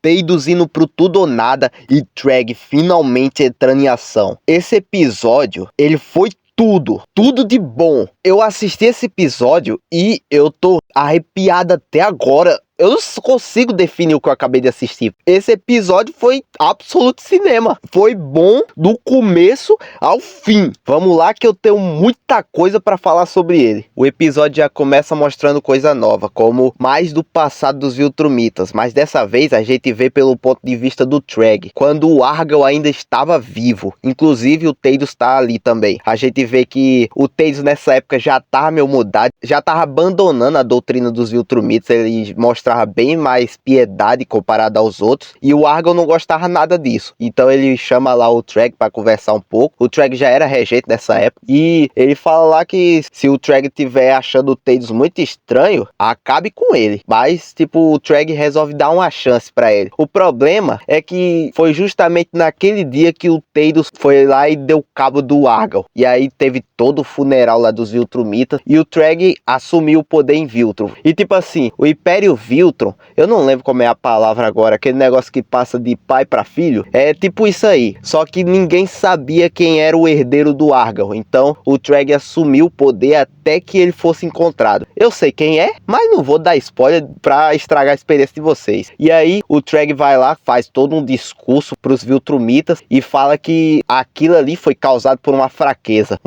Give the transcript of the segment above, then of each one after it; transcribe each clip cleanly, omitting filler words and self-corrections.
Tails indo pro tudo ou nada e Treg finalmente entrando em ação. Esse episódio, ele foi tudo de bom. Eu assisti esse episódio e eu tô arrepiado até agora. Eu não consigo definir o que eu acabei de assistir. Esse episódio foi absoluto cinema. Foi bom do começo ao fim. Vamos lá que eu tenho muita coisa para falar sobre ele. O episódio já começa mostrando coisa nova, como mais do passado dos Viltrumitas. Mas dessa vez a gente vê pelo ponto de vista do Treg, quando o Argel ainda estava vivo. Inclusive o Tails está ali também. A gente vê que o Tails nessa época já tava meio mudado, já tava abandonando a doutrina dos Viltrumitas. Ele mostrava bem mais piedade comparado aos outros, e o Argel não gostava nada disso. Então ele chama lá o Treg para conversar um pouco. O Treg já era regente nessa época, e ele fala lá que se o Treg tiver achando o Tails muito estranho, acabe com ele. Mas tipo, o Treg resolve dar uma chance para ele. O problema é que foi justamente naquele dia que o Tails foi lá e deu cabo do Argel, e aí teve todo o funeral lá dos Viltrumitas, e o Treg assumiu o poder em Viltrum. E tipo assim, o Império Viltrum, eu não lembro como é a palavra agora, aquele negócio que passa de pai para filho, é tipo isso aí, só que ninguém sabia quem era o herdeiro do Argel. Então o Treg assumiu o poder até que ele fosse encontrado. Eu sei quem é, mas não vou dar spoiler pra estragar a experiência de vocês. E aí o Treg vai lá, faz todo um discurso pros Viltrumitas e fala que aquilo ali foi causado por uma fraqueza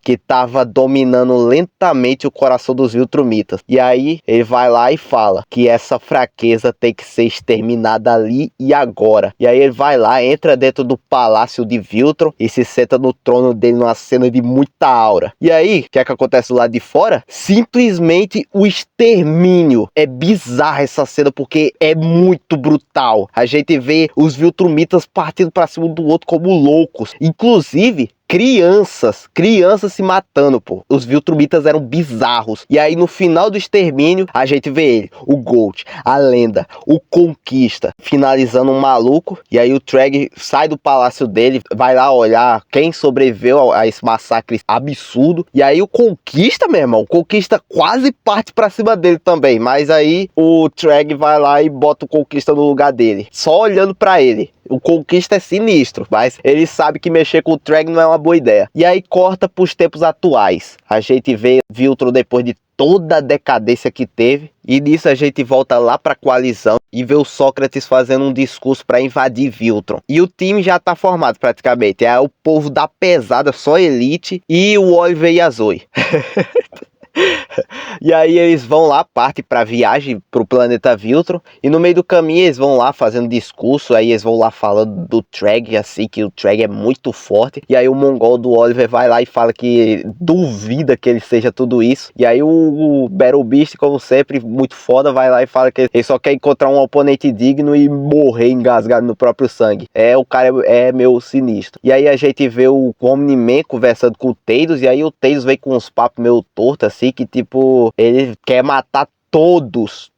que tava dominando lentamente o coração dos Viltrumitas. E aí ele vai lá e fala que essa fraqueza tem que ser exterminada ali e agora. E aí ele vai lá, entra dentro do palácio de Viltrum e se senta no trono dele numa cena de muita aura. E aí, o que é que acontece do lado de fora? Simplesmente o extermínio. É bizarra essa cena porque é muito brutal. A gente vê os Viltrumitas partindo pra cima do outro como loucos. Inclusive crianças se matando, pô. Os Viltrumitas eram bizarros. E aí no final do extermínio, a gente vê ele, o Gold, a Lenda, o Conquista, finalizando um maluco. E aí o Treg sai do palácio dele, vai lá olhar quem sobreviveu a esse massacre absurdo. E aí o Conquista, meu irmão, o Conquista quase parte pra cima dele também. Mas aí o Treg vai lá e bota o Conquista no lugar dele, só olhando pra ele. O Conquista é sinistro, mas ele sabe que mexer com o Treg não é uma boa ideia. E aí corta pros tempos atuais. A gente vê Viltrum depois de toda a decadência que teve. E nisso a gente volta lá pra coalizão e vê o Sócrates fazendo um discurso para invadir Viltrum. E o time já tá formado praticamente. É o povo da pesada, só elite, e o Oliver e a Zoe. E aí eles vão lá, partem pra viagem pro planeta Viltrum, e no meio do caminho eles vão lá fazendo discurso. Aí eles vão lá falando do Treg, assim, que o Treg é muito forte. E aí o mongol do Oliver vai lá e fala que duvida que ele seja tudo isso. E aí o Battle Beast, como sempre, muito foda, vai lá e fala que ele só quer encontrar um oponente digno e morrer engasgado no próprio sangue. O cara é meio sinistro. E aí a gente vê o Omni-Man conversando com o Tails, e aí o Tails vem com uns papos meio tortos, assim, que tipo, ele quer matar todos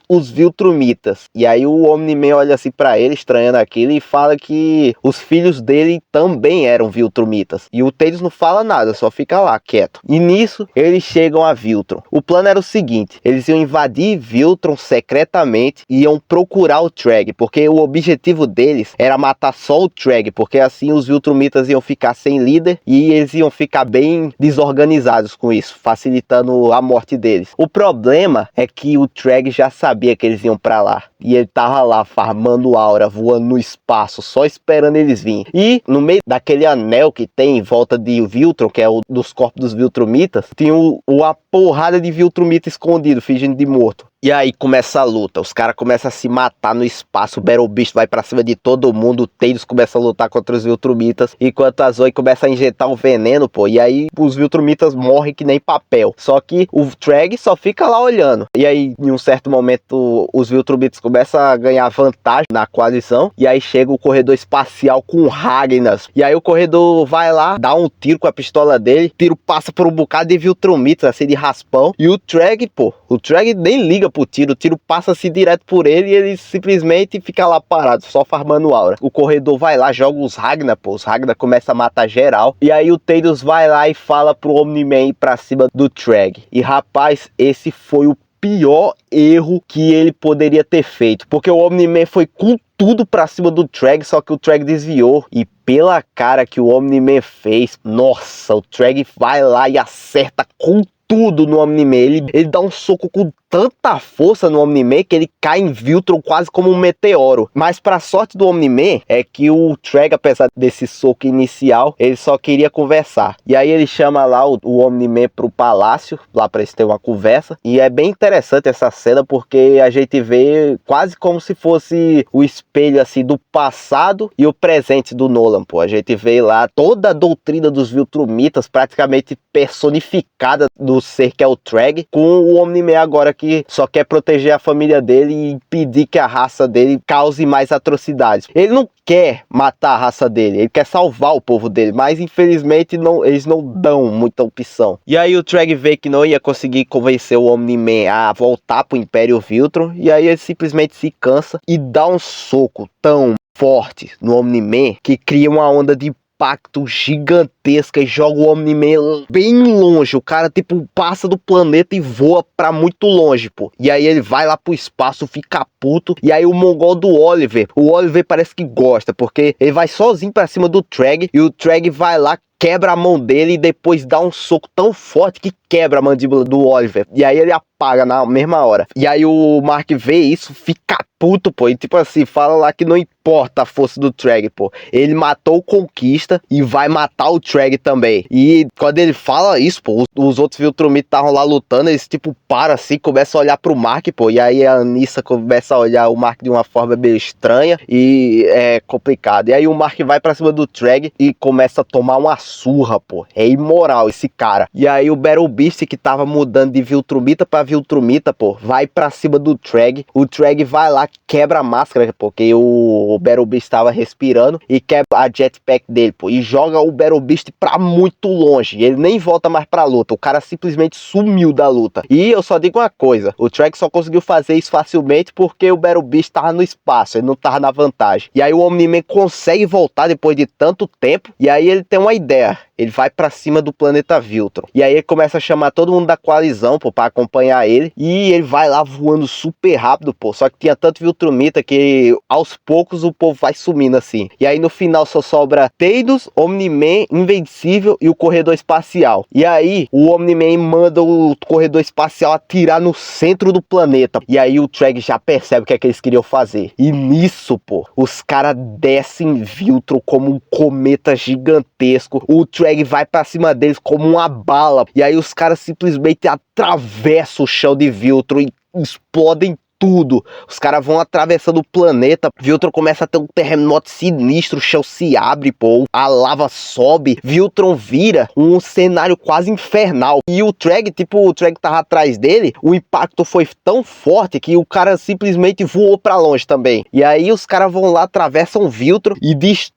os Viltrumitas. E aí o Omni-Man olha assim pra ele, estranhando aquilo, e fala que os filhos dele também eram Viltrumitas. E o Tails não fala nada, só fica lá quieto. E nisso eles chegam a Viltrum. O plano era o seguinte: eles iam invadir Viltrum secretamente e iam procurar o Treg, porque o objetivo deles era matar só o Treg, porque assim os Viltrumitas iam ficar sem líder e eles iam ficar bem desorganizados com isso, facilitando a morte deles. O problema é que o Treg já sabia que eles iam pra lá, e ele tava lá farmando aura, voando no espaço, só esperando eles virem. E no meio daquele anel que tem em volta de Viltrum, que é o dos corpos dos Viltrumitas, tinha uma porrada de Viltrumita escondido, fingindo de morto. E aí começa a luta, os caras começam a se matar no espaço, o Battle Beast vai pra cima de todo mundo, o Tails começa a lutar contra os Viltrumitas, enquanto a Zoe começa a injetar um veneno, pô, e aí os Viltrumitas morrem que nem papel. Só que o Treg só fica lá olhando. E aí, em um certo momento, os Viltrumitas começam a ganhar vantagem na coalizão, e aí chega o corredor espacial com Ragnas. E aí o corredor vai lá, dá um tiro com a pistola dele, o tiro passa por um bocado de Viltrumitas, assim, de raspão, e o Treg, pô, o Treg nem liga pro tiro, o tiro passa-se direto por ele e ele simplesmente fica lá parado, só farmando aura. O corredor vai lá, joga os Ragnar, pô, os Ragnar começam a matar geral, e aí o Tails vai lá e fala pro Omni-Man ir pra cima do Treg. E rapaz, esse foi o pior erro que ele poderia ter feito. Porque o Omni-Man foi com tudo pra cima do Treg, só que o Treg desviou. E pela cara que o Omni-Man fez, nossa, o Treg vai lá e acerta com tudo no Omni-Man. Ele dá um soco com tanta força no Omni-Man que ele cai em Viltron quase como um meteoro. Mas pra sorte do Omni-Man é que o Treg, apesar desse soco inicial, ele só queria conversar. E aí ele chama lá o Omni-Man pro palácio, lá pra eles terem uma conversa. E é bem interessante essa cena porque a gente vê quase como se fosse o espelho assim do passado e o presente do Nolan, pô. A gente vê lá toda a doutrina dos Viltrumitas praticamente personificada do ser que é o Treg, com o Omni-Man agora que só quer proteger a família dele e impedir que a raça dele cause mais atrocidades. Ele não quer matar a raça dele, ele quer salvar o povo dele, mas infelizmente eles não dão muita opção. E aí o Treg vê que não ia conseguir convencer o Omni-Man a voltar pro Império Viltron, e aí ele simplesmente se cansa e dá um soco tão forte no Omni-Man que cria uma onda de impacto gigantesca e joga o Omni-Man bem longe. O cara tipo passa do planeta e voa pra muito longe, pô. E aí ele vai lá pro espaço, fica puto. E aí o mongol do Oliver, o Oliver parece que gosta, porque ele vai sozinho pra cima do Treg e o Treg vai lá, quebra a mão dele e depois dá um soco tão forte que quebra a mandíbula do Oliver. E aí ele apaga na mesma hora. E aí o Mark vê isso, fica puto, pô. E tipo assim, fala lá que não importa a força do Treg, pô. Ele matou o Conquista e vai matar o Treg também. E quando ele fala isso, pô, os outros Viltrumitas estavam lá lutando, eles tipo param assim, começam a olhar pro Mark, pô. E aí a Anissa começa a olhar o Mark de uma forma meio estranha e é complicado. E aí o Mark vai pra cima do Treg e começa a tomar uma surra, pô. É imoral esse cara. E aí o Battle Beast, que tava mudando de Viltrumita pra Viltrumita, pô, vai pra cima do Treg. O Treg vai lá, quebra a máscara, porque o Battle Beast tava respirando, e quebra a jetpack dele, pô, e joga o Battle Beast pra muito longe. Ele nem volta mais pra luta. O cara simplesmente sumiu da luta. E eu só digo uma coisa, o Treg só conseguiu fazer isso facilmente porque o Battle Beast tava no espaço, ele não tava na vantagem. E aí o Omni-Man consegue voltar depois de tanto tempo, e aí ele tem uma ideia. Ele vai pra cima do planeta Viltron. E aí ele começa a chamar todo mundo da coalizão, pô, pra acompanhar ele. E ele vai lá voando super rápido, pô. Só que tinha tanto Viltrumita que aos poucos o povo vai sumindo assim. E aí no final só sobra Teidos, Omni-Man, Invencível e o Corredor Espacial. E aí o Omni-Man manda o Corredor Espacial atirar no centro do planeta. E aí o Treg já percebe o que é que eles queriam fazer. E nisso, pô, os caras descem Viltron como um cometa gigantesco. O Treg vai pra cima deles como uma bala. E aí os caras simplesmente atravessam o chão de Viltron e explodem tudo. Os caras vão atravessando o planeta. Viltron começa a ter um terremoto sinistro. O chão se abre, pô. A lava sobe. Viltron vira um cenário quase infernal. E o Treg, tipo, o Treg tava atrás dele. O impacto foi tão forte que o cara simplesmente voou pra longe também. E aí os caras vão lá, atravessam Viltron e destroem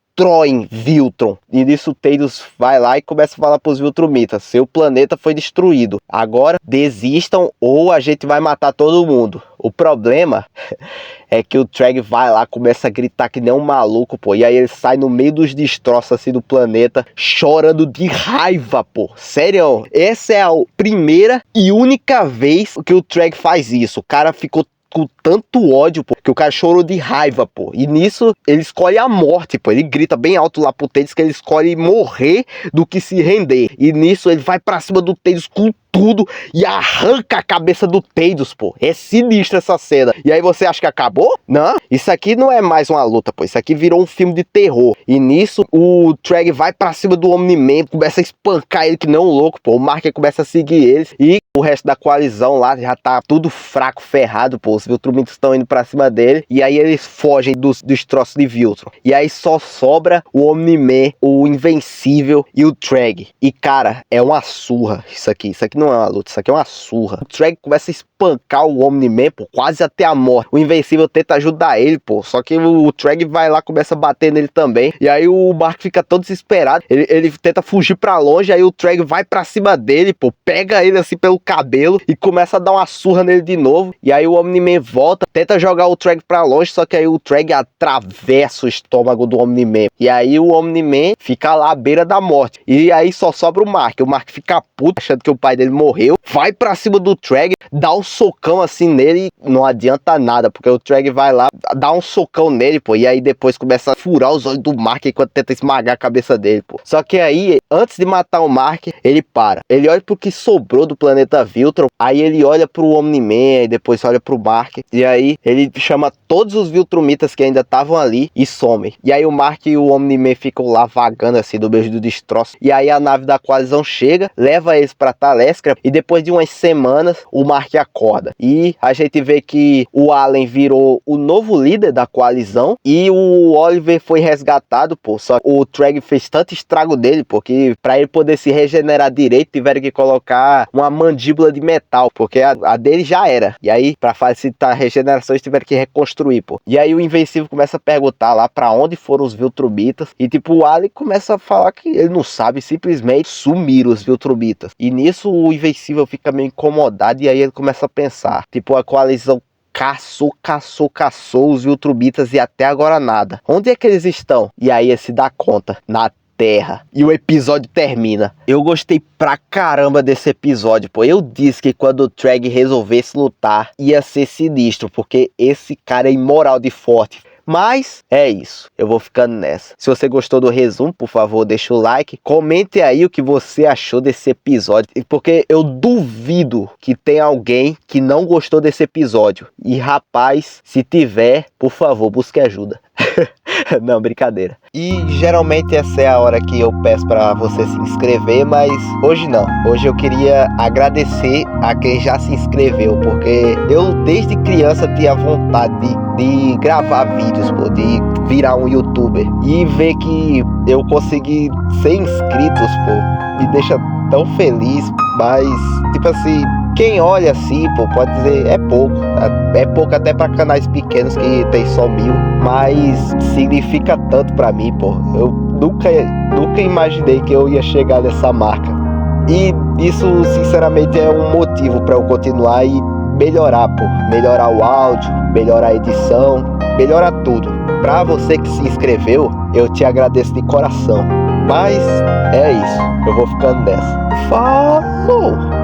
Viltron. E nisso o Teidos vai lá e começa a falar pros Viltrumitas: seu planeta foi destruído. Agora desistam ou a gente vai matar todo mundo. O problema é que o Treg vai lá, começa a gritar que nem um maluco, pô. E aí ele sai no meio dos destroços assim do planeta, chorando de raiva, pô. Sério, essa é a primeira e única vez que o Treg faz isso. O cara ficou com tanto ódio, pô, que o cara chorou de raiva, pô. E nisso ele escolhe a morte, pô. Ele grita bem alto lá pro Teidos que ele escolhe morrer do que se render. E nisso ele vai pra cima do Teidos com tudo e arranca a cabeça do Teidos, pô. É sinistro essa cena. E aí você acha que acabou? Não. Isso aqui não é mais uma luta, pô. Isso aqui virou um filme de terror. E nisso o Treg vai pra cima do Omni-Man, começa a espancar ele que não louco, pô. O Marker começa a seguir eles e o resto da coalizão lá já tá tudo fraco, ferrado, pô. Os Viltrumitas estão indo pra cima dele. E aí eles fogem dos destroços de Viltron. E aí só sobra o Omni-Man, o Invencível e o Treg. E cara, é uma surra isso aqui. Isso aqui não é uma luta, isso aqui é uma surra. O Treg começa a espancar o Omni-Man, pô, quase até a morte. O Invencível tenta ajudar ele, pô. Só que o Treg vai lá, começa a bater nele também. E aí o Mark fica todo desesperado. Ele tenta fugir pra longe. Aí o Treg vai pra cima dele, pô. Pega ele assim pelo cabelo e começa a dar uma surra nele de novo. E aí o Omni-Man volta, tenta jogar o Treg pra longe. Só que aí o Treg atravessa o estômago do Omni-Man. E aí o Omni-Man fica lá à beira da morte. E aí só sobra o Mark. O Mark fica puto, achando que o pai dele morreu. Vai pra cima do Treg, dá um socão assim nele, não adianta nada, porque o Treg vai lá, dá um socão nele, pô, e aí depois começa a furar os olhos do Mark enquanto tenta esmagar a cabeça dele, pô. Só que aí, antes de matar o Mark, ele para. Ele olha pro que sobrou do planeta Viltron, aí ele olha pro Omni-Man, e depois olha pro Mark, e aí ele chama todos os Viltrumitas que ainda estavam ali e some. E aí o Mark e o Omni-Man ficam lá vagando assim, do beijo do destroço. E aí a nave da coalizão chega, leva eles pra Talescra, e depois de umas semanas, o Mark acorda. E a gente vê que o Allen virou o novo líder da coalizão, e o Oliver foi resgatado, pô. Só que o Treg fez tanto estrago dele, pô, que pra ele poder se regenerar direito, tiveram que colocar uma mandíbula de metal, porque a dele já era. E aí, pra facilitar a regeneração, eles tiveram que reconstruir, pô. E aí o Invencível começa a perguntar lá pra onde foram os Viltrumitas, e tipo, o Allen começa a falar que ele não sabe, simplesmente sumiram os Viltrumitas. E nisso o Invencível fica meio incomodado, e aí ele começa a pensar, tipo, a coalizão caçou os Viltrumitas e até agora nada. Onde é que eles estão? E aí ele se dá conta, na Terra. E o episódio termina. Eu gostei pra caramba desse episódio, pô. Eu disse que quando o Treg resolvesse lutar, ia ser sinistro, porque esse cara é imoral de forte. Mas é isso, eu vou ficando nessa. Se você gostou do resumo, por favor, deixa o like. Comente aí o que você achou desse episódio, porque eu duvido que tenha alguém que não gostou desse episódio. E rapaz, se tiver, por favor, busque ajuda. Não, brincadeira. E geralmente essa é a hora que eu peço para você se inscrever, mas hoje não. Hoje eu queria agradecer a quem já se inscreveu, porque eu desde criança tinha vontade de gravar vídeos, pô, de virar um youtuber. E ver que eu consegui 100 inscritos, pô, me deixa tão feliz. Mas, tipo assim, quem olha assim, pô, pode dizer, é pouco. É pouco até para canais pequenos que tem só 1000. Mas significa tanto pra mim, pô. Eu nunca imaginei que eu ia chegar nessa marca. E isso, sinceramente, é um motivo pra eu continuar e melhorar, pô. Melhorar o áudio, melhorar a edição, melhorar tudo. Pra você que se inscreveu, eu te agradeço de coração. Mas é isso, eu vou ficando nessa. Falou!